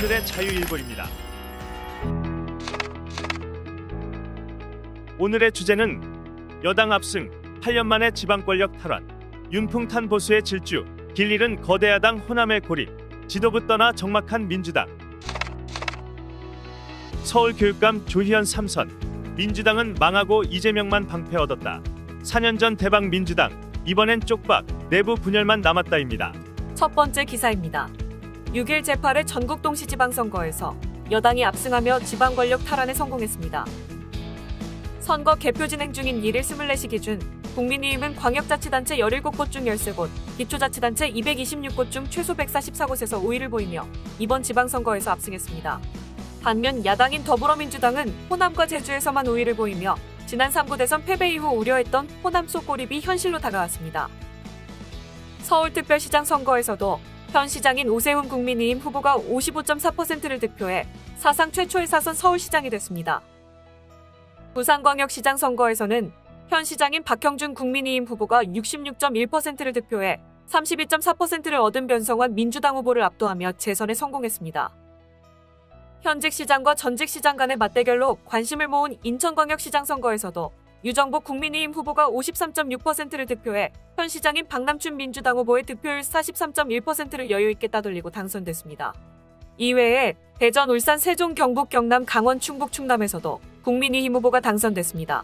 오늘의 자유일보입니다. 오늘의 주제는 여당 압승, 8년 만에 지방권력 탈환, 윤풍탄 보수의 질주, 길 잃은 거대 야당 호남의 고립, 지도부 떠나 적막한 민주당. 서울교육감 조희연 3선, 민주당은 망하고 이재명만 방패 얻었다. 4년 전 대박 민주당, 이번엔 쪽박, 내부 분열만 남았다입니다. 첫 번째 기사입니다. 6일 제8회 전국 동시지방선거에서 여당이 압승하며 지방권력 탈환에 성공했습니다. 선거 개표 진행 중인 1일 24시 기준 국민의힘은 광역자치단체 17곳 중 13곳, 기초자치단체 226곳 중 최소 144곳에서 우위를 보이며 이번 지방선거에서 압승했습니다. 반면 야당인 더불어민주당은 호남과 제주에서만 우위를 보이며 지난 3구 대선 패배 이후 우려했던 호남 속 고립이 현실로 다가왔습니다. 서울특별시장 선거에서도 현 시장인 오세훈 국민의힘 후보가 55.4%를 득표해 사상 최초의 사선 서울시장이 됐습니다. 부산광역시장 선거에서는 현 시장인 박형준 국민의힘 후보가 66.1%를 득표해 32.4%를 얻은 변성환 민주당 후보를 압도하며 재선에 성공했습니다. 현직 시장과 전직 시장 간의 맞대결로 관심을 모은 인천광역시장 선거에서도 유정복 국민의힘 후보가 53.6%를 득표해 현 시장인 박남춘 민주당 후보의 득표율 43.1%를 여유있게 따돌리고 당선됐습니다. 이외에 대전, 울산, 세종, 경북, 경남, 강원, 충북, 충남에서도 국민의힘 후보가 당선됐습니다.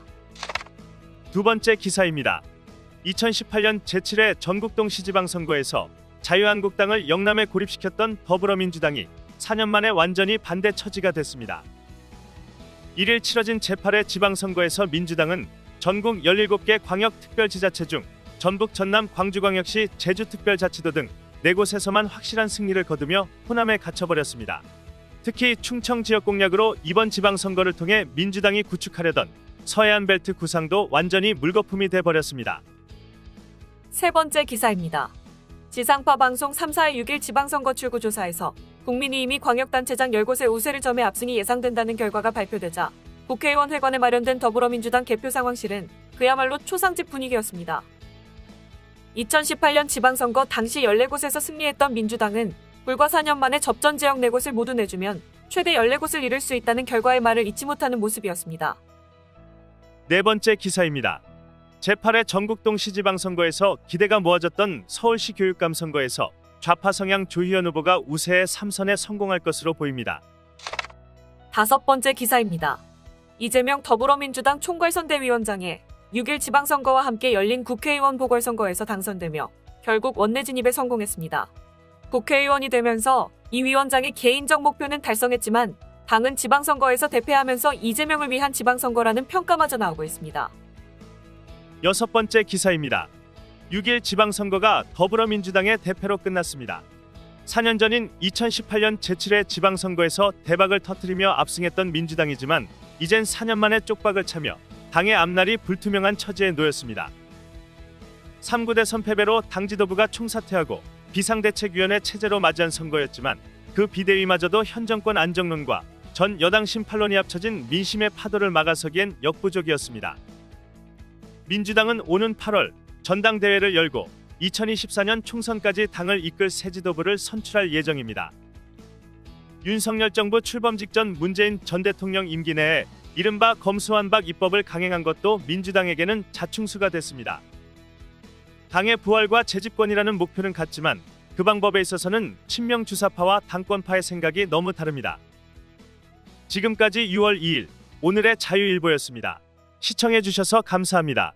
두 번째 기사입니다. 2018년 제7회 전국동시지방선거에서 자유한국당을 영남에 고립시켰던 더불어민주당이 4년 만에 완전히 반대 처지가 됐습니다. 1일 치러진 제8회 지방선거에서 민주당은 전국 17개 광역특별지자체 중 전북, 전남, 광주광역시, 제주특별자치도 등 4곳에서만 확실한 승리를 거두며 호남에 갇혀버렸습니다. 특히 충청 지역 공략으로 이번 지방선거를 통해 민주당이 구축하려던 서해안 벨트 구상도 완전히 물거품이 돼버렸습니다. 세 번째 기사입니다. 지상파 방송 3사의 6일 지방선거 출구조사에서 국민의힘이 광역단체장 10곳의 우세를 점해 압승이 예상된다는 결과가 발표되자 국회의원 회관에 마련된 더불어민주당 개표 상황실은 그야말로 초상집 분위기였습니다. 2018년 지방선거 당시 14곳에서 승리했던 민주당은 불과 4년 만에 접전 지역 4곳을 모두 내주면 최대 14곳을 이룰 수 있다는 결과의 말을 잊지 못하는 모습이었습니다. 네 번째 기사입니다. 제8회 전국동시지방선거에서 기대가 모아졌던 서울시 교육감 선거에서 좌파 성향 조희연 후보가 우세의 3선에 성공할 것으로 보입니다. 다섯 번째 기사입니다. 이재명 더불어민주당 총괄선대위원장에 6일 지방선거와 함께 열린 국회의원 보궐선거에서 당선되며 결국 원내 진입에 성공했습니다. 국회의원이 되면서 이 위원장의 개인적 목표는 달성했지만 당은 지방선거에서 대패하면서 이재명을 위한 지방선거라는 평가마저 나오고 있습니다. 여섯 번째 기사입니다. 6일 지방선거가 더불어민주당의 대패로 끝났습니다. 4년 전인 2018년 제7회 지방선거에서 대박을 터뜨리며 압승했던 민주당이지만 이젠 4년 만에 쪽박을 차며 당의 앞날이 불투명한 처지에 놓였습니다. 3구 대선 패배로 당 지도부가 총사퇴하고 비상대책위원회 체제로 맞이한 선거였지만 그 비대위마저도 현 정권 안정론과 전 여당 심판론이 합쳐진 민심의 파도를 막아서기엔 역부족이었습니다. 민주당은 오는 8월 전당대회를 열고 2024년 총선까지 당을 이끌 새 지도부를 선출할 예정입니다. 윤석열 정부 출범 직전 문재인 전 대통령 임기 내에 이른바 검수완박 입법을 강행한 것도 민주당에게는 자충수가 됐습니다. 당의 부활과 재집권이라는 목표는 같지만 그 방법에 있어서는 친명 주사파와 당권파의 생각이 너무 다릅니다. 지금까지 6월 2일 오늘의 자유일보였습니다. 시청해주셔서 감사합니다.